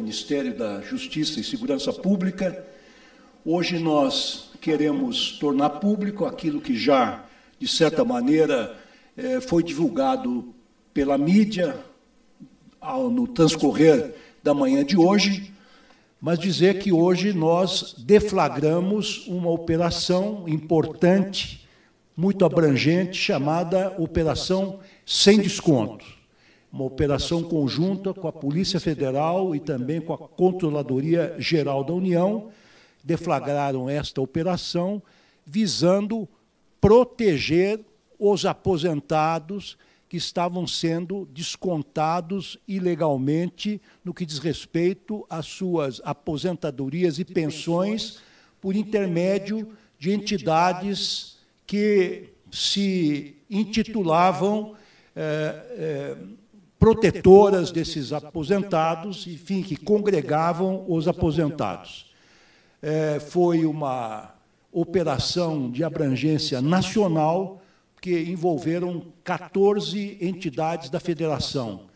Ministério da Justiça e Segurança Pública. Hoje nós queremos tornar público aquilo que já, de certa maneira, foi divulgado pela mídia no transcorrer da manhã de hoje, mas dizer que hoje nós deflagramos uma operação importante, muito abrangente, chamada Operação Sem Desconto. Uma operação conjunta com a Polícia Federal e também com a Controladoria Geral da União, deflagraram esta operação visando proteger os aposentados que estavam sendo descontados ilegalmente no que diz respeito às suas aposentadorias e pensões por intermédio de entidades que se intitulavam protetoras desses aposentados, enfim, que congregavam os aposentados. Foi uma operação de abrangência nacional que envolveram 14 entidades da federação,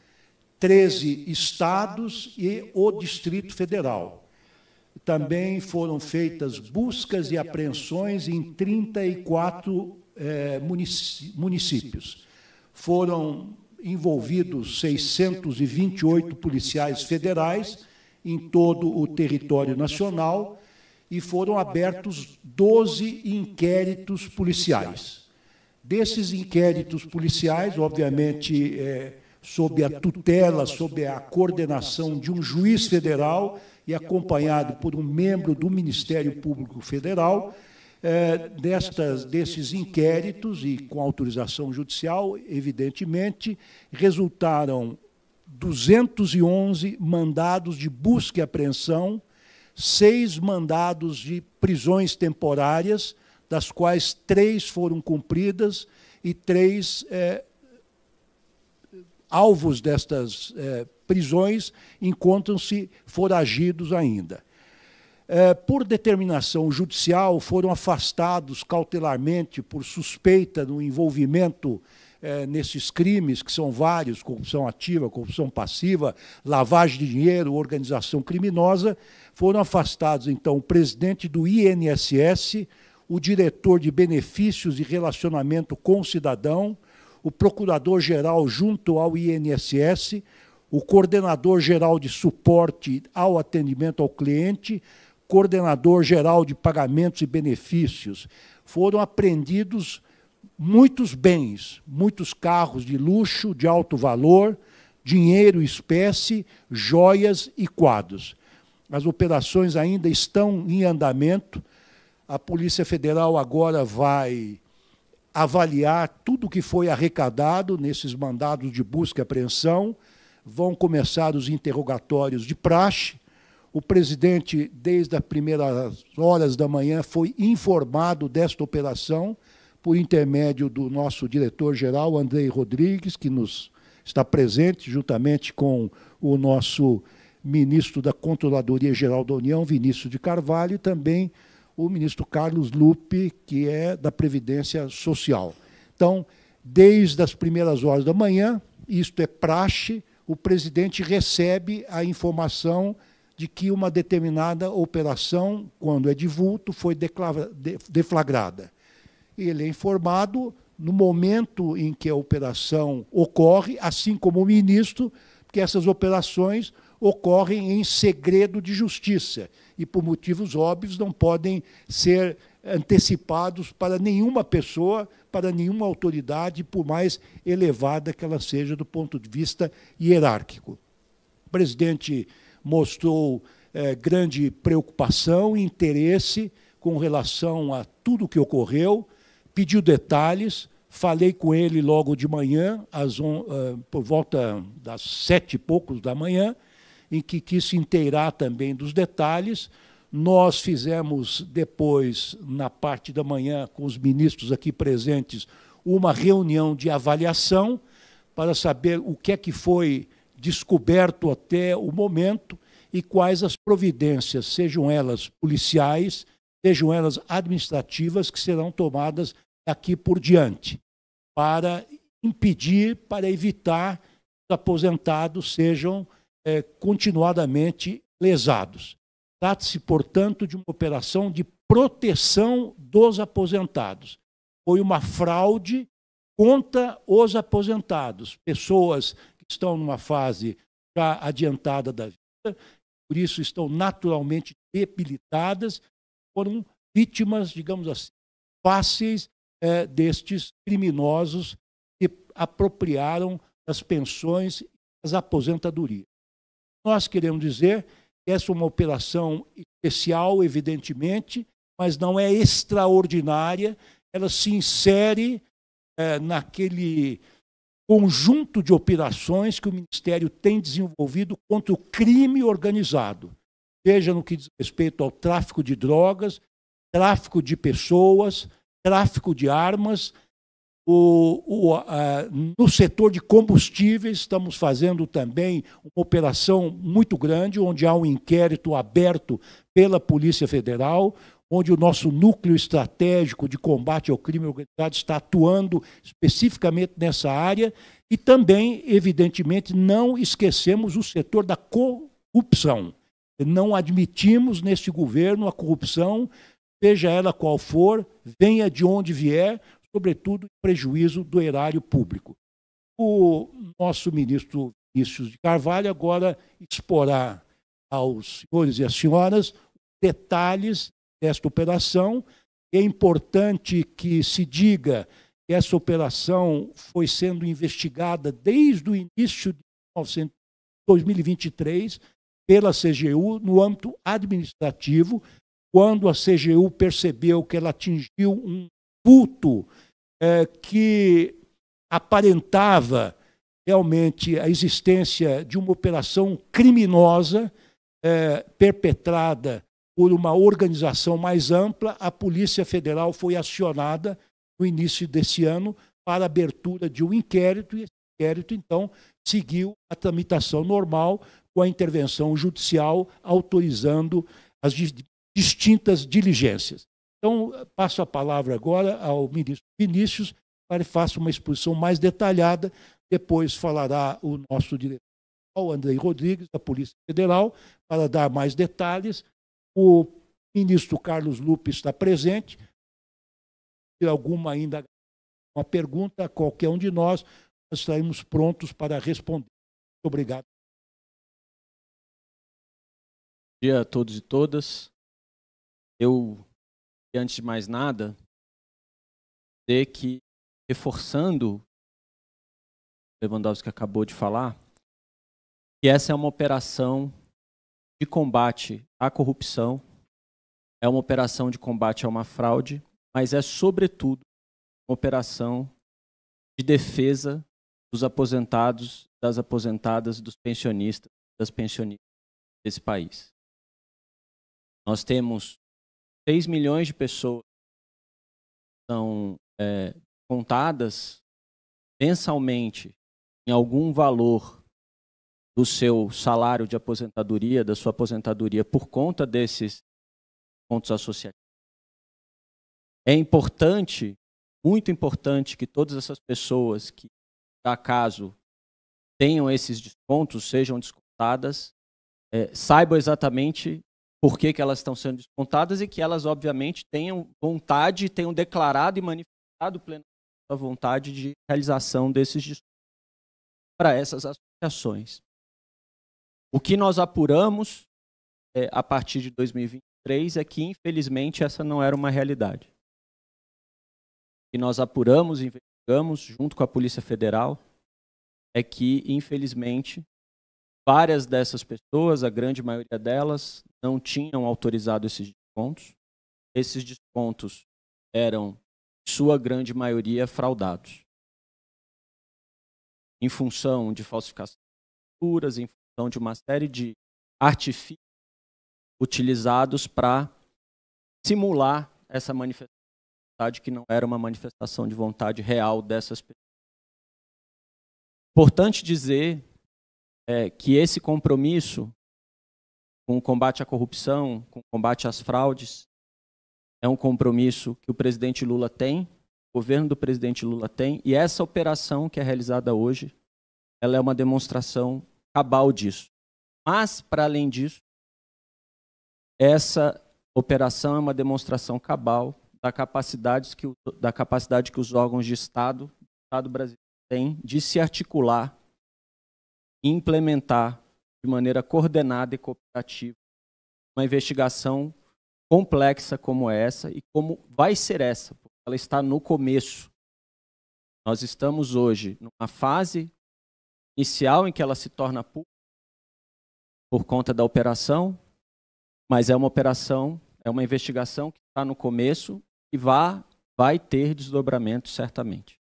13 estados e o Distrito Federal. Também foram feitas buscas e apreensões em 34 municípios. Foram envolvidos 628 policiais federais em todo o território nacional e foram abertos 12 inquéritos policiais. Desses inquéritos policiais, obviamente, sob a tutela, sob a coordenação de um juiz federal e acompanhado por um membro do Ministério Público Federal, desses inquéritos e com autorização judicial, evidentemente, resultaram 211 mandados de busca e apreensão, 6 mandados de prisões temporárias, das quais 3 foram cumpridas e 3 alvos destas prisões encontram-se foragidos ainda. Por determinação judicial, foram afastados cautelarmente por suspeita no envolvimento nesses crimes, que são vários: corrupção ativa, corrupção passiva, lavagem de dinheiro, organização criminosa. Foram afastados, então, o presidente do INSS, o diretor de benefícios e relacionamento com o cidadão, o procurador-geral junto ao INSS, o coordenador-geral de suporte ao atendimento ao cliente, coordenador-geral de pagamentos e benefícios. Foram apreendidos muitos bens, muitos carros de luxo, de alto valor, dinheiro, espécie, joias e quadros. As operações ainda estão em andamento. A Polícia Federal agora vai avaliar tudo o que foi arrecadado nesses mandados de busca e apreensão. Vão começar os interrogatórios de praxe. O presidente, desde as primeiras horas da manhã, foi informado desta operação por intermédio do nosso diretor-geral, Andrei Rodrigues, que nos está presente, juntamente com o nosso ministro da Controladoria Geral da União, Vinícius de Carvalho, e também o ministro Carlos Lupe, que é da Previdência Social. Então, desde as primeiras horas da manhã, isto é praxe, o presidente recebe a informação de que uma determinada operação, quando é de vulto, foi deflagrada. E ele é informado no momento em que a operação ocorre, assim como o ministro, que essas operações ocorrem em segredo de justiça e, por motivos óbvios, não podem ser antecipados para nenhuma pessoa, para nenhuma autoridade, por mais elevada que ela seja do ponto de vista hierárquico. O presidente mostrou grande preocupação e interesse com relação a tudo o que ocorreu, pediu detalhes, falei com ele logo de manhã, por volta das 7 e poucos da manhã, em que quis se inteirar também dos detalhes. Nós fizemos depois, na parte da manhã, com os ministros aqui presentes, uma reunião de avaliação para saber o que é que foi descoberto até o momento e quais as providências, sejam elas policiais, sejam elas administrativas, que serão tomadas daqui por diante, para impedir, para evitar que os aposentados sejam continuadamente lesados. Trata-se, portanto, de uma operação de proteção dos aposentados. Foi uma fraude contra os aposentados, pessoas que estão numa fase já adiantada da vida, por isso estão naturalmente debilitadas, foram vítimas, digamos assim, fáceis destes criminosos que apropriaram das pensões e das aposentadorias. Nós queremos dizer que essa é uma operação especial, evidentemente, mas não é extraordinária, ela se insere naquele conjunto de operações que o Ministério tem desenvolvido contra o crime organizado, seja no que diz respeito ao tráfico de drogas, tráfico de pessoas, tráfico de armas. No setor de combustíveis, estamos fazendo também uma operação muito grande, onde há um inquérito aberto pela Polícia Federal, onde o nosso núcleo estratégico de combate ao crime organizado está atuando especificamente nessa área, e também, evidentemente, não esquecemos o setor da corrupção. Não admitimos neste governo a corrupção, seja ela qual for, venha de onde vier, sobretudo em prejuízo do erário público. O nosso ministro Vinícius de Carvalho agora exporá aos senhores e às senhoras detalhes desta operação. É importante que se diga que essa operação foi sendo investigada desde o início de 2023 pela CGU no âmbito administrativo, quando a CGU percebeu que ela atingiu um vulto que aparentava realmente a existência de uma operação criminosa perpetrada por uma organização mais ampla. A Polícia Federal foi acionada no início desse ano para a abertura de um inquérito, e esse inquérito, então, seguiu a tramitação normal com a intervenção judicial autorizando as distintas diligências. Então, passo a palavra agora ao ministro Vinícius para que faça uma exposição mais detalhada. Depois falará o nosso diretor, Andrei Rodrigues, da Polícia Federal, para dar mais detalhes. O ministro Carlos Lupe está presente. Se alguma ainda uma pergunta a qualquer um de nós estaremos prontos para responder. Muito obrigado. Bom dia a todos e todas. Antes de mais nada, dizer que, reforçando o que Lewandowski acabou de falar, que essa é uma operação de combate à corrupção, é uma operação de combate a uma fraude, mas é, sobretudo, uma operação de defesa dos aposentados, das aposentadas, dos pensionistas, das pensionistas desse país. Nós temos 6 milhões de pessoas que são contadas mensalmente em algum valor do seu salário de aposentadoria, da sua aposentadoria, por conta desses pontos associativos. É importante, muito importante, que todas essas pessoas que, por acaso, tenham esses descontos, sejam descontadas, saibam exatamente por que elas estão sendo descontadas e que elas, obviamente, tenham vontade, tenham declarado e manifestado plenamente a vontade de realização desses descontos para essas associações. O que nós apuramos a partir de 2023 é que, infelizmente, essa não era uma realidade. O que nós apuramos e investigamos junto com a Polícia Federal é que, infelizmente, várias dessas pessoas, a grande maioria delas, não tinham autorizado esses descontos. Esses descontos eram, em sua grande maioria, fraudados. Em função de falsificação de faturas, em função de uma série de artifícios utilizados para simular essa manifestação que não era uma manifestação de vontade real dessas pessoas. Importante dizer que esse compromisso com o combate à corrupção, com o combate às fraudes, é um compromisso que o presidente Lula tem, o governo do presidente Lula tem, e essa operação que é realizada hoje, ela é uma demonstração cabal disso. Mas, para além disso, essa operação é uma demonstração cabal da capacidade que os órgãos de Estado brasileiro têm de se articular e implementar de maneira coordenada e cooperativa uma investigação complexa como essa e como vai ser essa, porque ela está no começo. Nós estamos hoje numa fase inicial em que ela se torna pública por conta da operação, mas é uma operação, é uma investigação que está no começo e vai ter desdobramento certamente.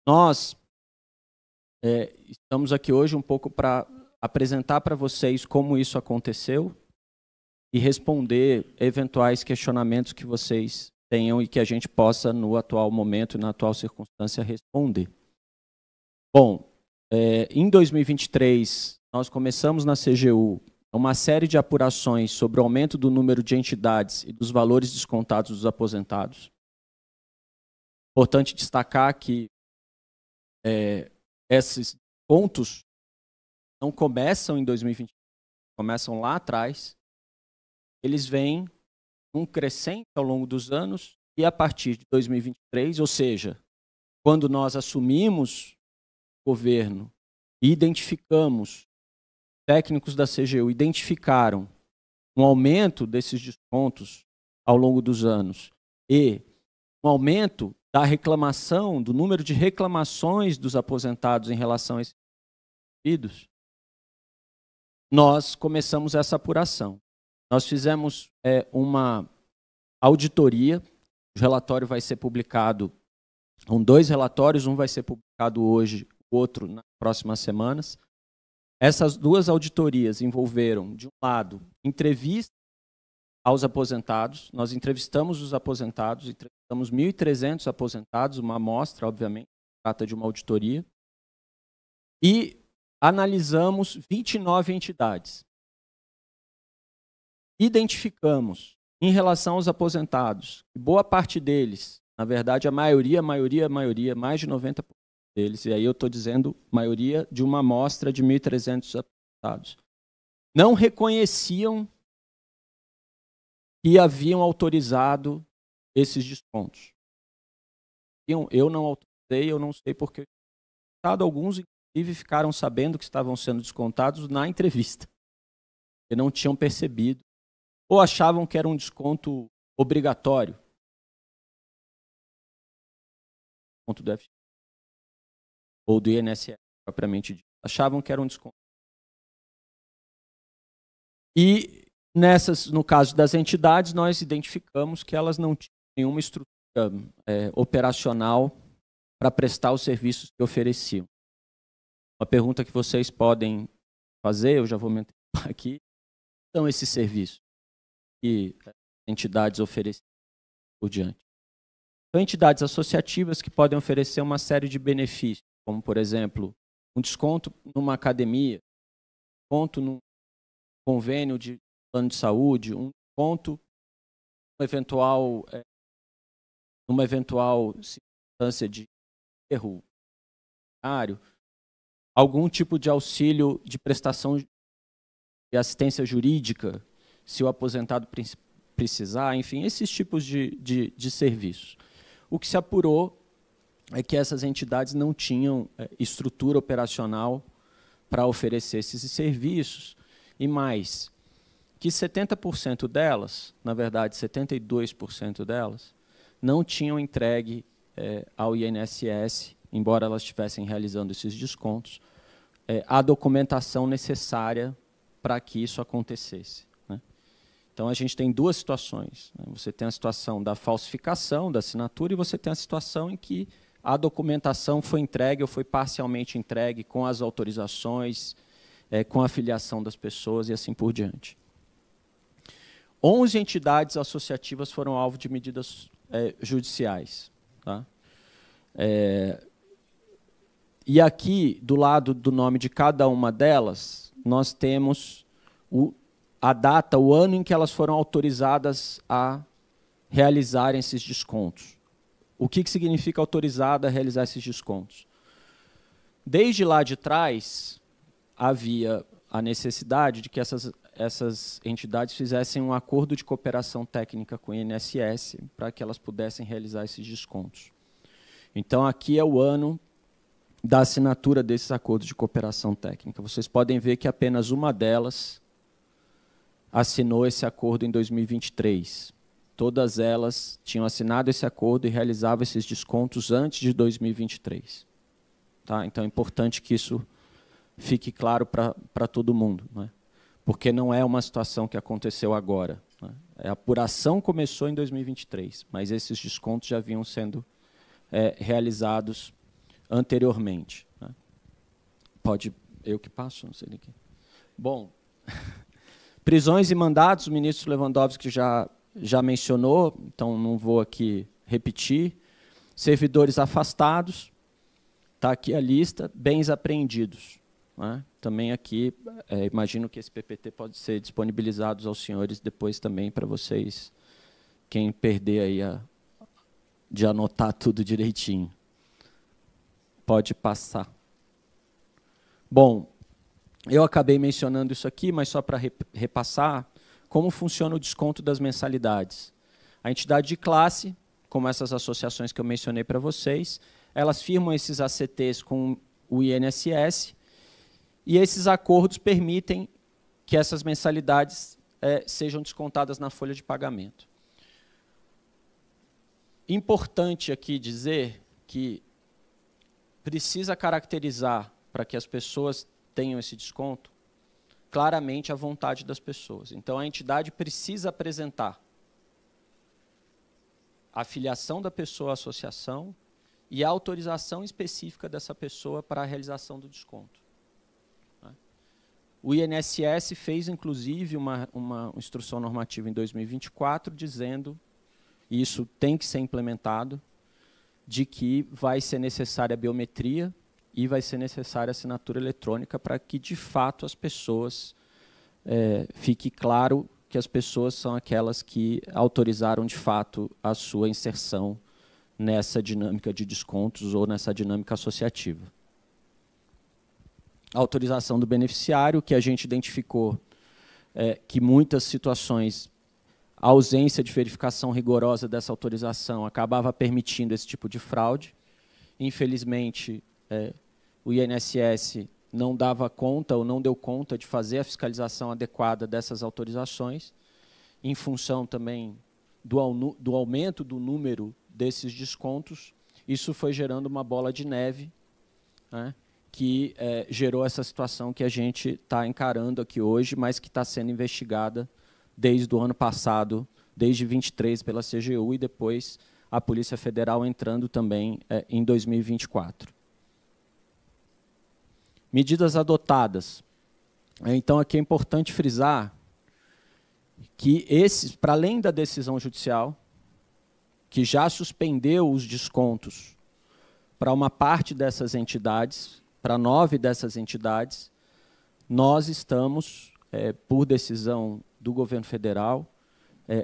Nós estamos aqui hoje um pouco para apresentar para vocês como isso aconteceu e responder eventuais questionamentos que vocês tenham e que a gente possa, no atual momento e na atual circunstância, responder. Bom, em 2023, nós começamos na CGU uma série de apurações sobre o aumento do número de entidades e dos valores descontados dos aposentados. Importante destacar que esses pontos não começam em 2020, começam lá atrás. Eles vêm um crescente ao longo dos anos e a partir de 2023, ou seja, quando nós assumimos o governo e identificamos, técnicos da CGU identificaram um aumento desses descontos ao longo dos anos e um aumento da reclamação, do número de reclamações dos aposentados em relação a esses pedidos, nós começamos essa apuração. Nós fizemos uma auditoria, o relatório vai ser publicado, são 2 relatórios, um vai ser publicado hoje, o outro nas próximas semanas. Essas 2 auditorias envolveram, de um lado, entrevistas aos aposentados. Nós entrevistamos os aposentados, entrevistamos 1.300 aposentados, uma amostra, obviamente, trata de uma auditoria. E analisamos 29 entidades. Identificamos, em relação aos aposentados, que boa parte deles, na verdade, a maioria, mais de 90% deles, e aí eu estou dizendo maioria de uma amostra de 1.300 aposentados, não reconheciam que haviam autorizado esses descontos. Eu não autorizei, eu não sei porque alguns, inclusive, ficaram sabendo que estavam sendo descontados na entrevista, porque não tinham percebido, ou achavam que era um desconto obrigatório. Desconto do FGTS, ou do INSS, propriamente dito. Achavam que era um desconto. E, no caso das entidades, nós identificamos que elas não tinham nenhuma estrutura operacional para prestar os serviços que ofereciam. Uma pergunta que vocês podem fazer, eu já vou me antecipar aqui, são esses serviços que as entidades oferecem por diante. São entidades associativas que podem oferecer uma série de benefícios, como, por exemplo, um desconto numa academia, desconto num convênio de plano de saúde, um desconto numa eventual circunstância de erro, algum tipo de auxílio de prestação de assistência jurídica, se o aposentado precisar, enfim, esses tipos de serviços. O que se apurou é que essas entidades não tinham estrutura operacional para oferecer esses serviços, e mais, que 70% delas, na verdade 72% delas, não tinham entregue ao INSS, embora elas estivessem realizando esses descontos, a documentação necessária para que isso acontecesse. Né? Então, a gente tem 2 situações. Né? Você tem a situação da falsificação da assinatura e você tem a situação em que a documentação foi entregue ou foi parcialmente entregue com as autorizações, com a filiação das pessoas e assim por diante. 11 entidades associativas foram alvo de medidas judiciais. Tá? E aqui, do lado do nome de cada uma delas, nós temos a data, o ano em que elas foram autorizadas a realizarem esses descontos. O que significa autorizada a realizar esses descontos? Desde lá de trás, havia a necessidade de que essas entidades fizessem um acordo de cooperação técnica com o INSS para que elas pudessem realizar esses descontos. Então, aqui é o ano da assinatura desses acordos de cooperação técnica. Vocês podem ver que apenas uma delas assinou esse acordo em 2023. Todas elas tinham assinado esse acordo e realizavam esses descontos antes de 2023. Tá? Então, é importante que isso fique claro para todo mundo, né? Porque não é uma situação que aconteceu agora, né? A apuração começou em 2023, mas esses descontos já vinham sendo realizados anteriormente, né? Pode, eu que passo, não sei de quê. Bom, prisões e mandatos, o ministro Lewandowski já mencionou, então não vou aqui repetir. Servidores afastados, está aqui a lista, bens apreendidos, né? Também aqui, imagino que esse PPT pode ser disponibilizado aos senhores depois também para vocês, quem perder aí de anotar tudo direitinho. Pode passar. Bom, eu acabei mencionando isso aqui, mas só para repassar, como funciona o desconto das mensalidades. A entidade de classe, como essas associações que eu mencionei para vocês, elas firmam esses ACTs com o INSS, e esses acordos permitem que essas mensalidades sejam descontadas na folha de pagamento. Importante aqui dizer que precisa caracterizar, para que as pessoas tenham esse desconto, claramente a vontade das pessoas. Então, a entidade precisa apresentar a filiação da pessoa à associação e a autorização específica dessa pessoa para a realização do desconto. O INSS fez, inclusive, uma instrução normativa em 2024, dizendo, e isso tem que ser implementado, de que vai ser necessária a biometria e vai ser necessária a assinatura eletrônica para que, de fato, as pessoas, fique claro que as pessoas são aquelas que autorizaram, de fato, a sua inserção nessa dinâmica de descontos ou nessa dinâmica associativa. A autorização do beneficiário, que a gente identificou que muitas situações, a ausência de verificação rigorosa dessa autorização acabava permitindo esse tipo de fraude. Infelizmente, o INSS não dava conta ou não deu conta de fazer a fiscalização adequada dessas autorizações, em função também do aumento do número desses descontos. Isso foi gerando uma bola de neve, né, que gerou essa situação que a gente está encarando aqui hoje, mas que está sendo investigada desde o ano passado, desde 23 pela CGU, e depois a Polícia Federal entrando também em 2024. Medidas adotadas. Então, aqui é importante frisar que esses, para além da decisão judicial, que já suspendeu os descontos para uma parte dessas entidades, para 9 dessas entidades, nós estamos, por decisão do governo federal,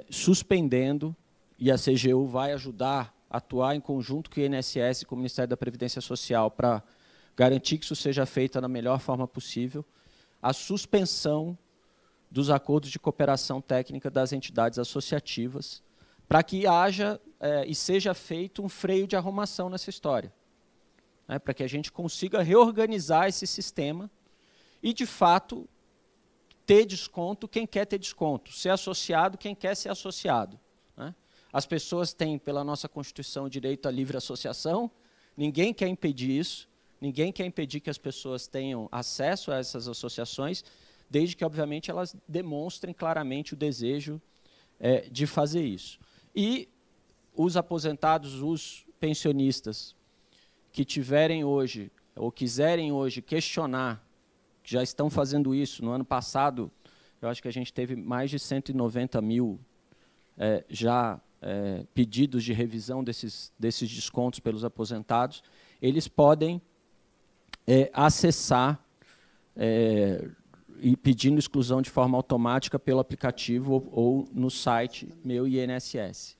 suspendendo, e a CGU vai ajudar a atuar em conjunto com o INSS e com o Ministério da Previdência Social para garantir que isso seja feito da melhor forma possível, a suspensão dos acordos de cooperação técnica das entidades associativas, para que haja e seja feito um freio de arrumação nessa história, né, para que a gente consiga reorganizar esse sistema e, de fato, ter desconto quem quer ter desconto, ser associado quem quer ser associado, né? As pessoas têm, pela nossa Constituição, o direito à livre associação, ninguém quer impedir isso, ninguém quer impedir que as pessoas tenham acesso a essas associações, desde que, obviamente, elas demonstrem claramente o desejo de fazer isso. E os aposentados, os pensionistas que tiverem hoje, ou quiserem hoje questionar, que já estão fazendo isso, no ano passado, eu acho que a gente teve mais de 190 mil pedidos de revisão desses descontos pelos aposentados, eles podem acessar e pedindo exclusão de forma automática pelo aplicativo ou no site Meu INSS.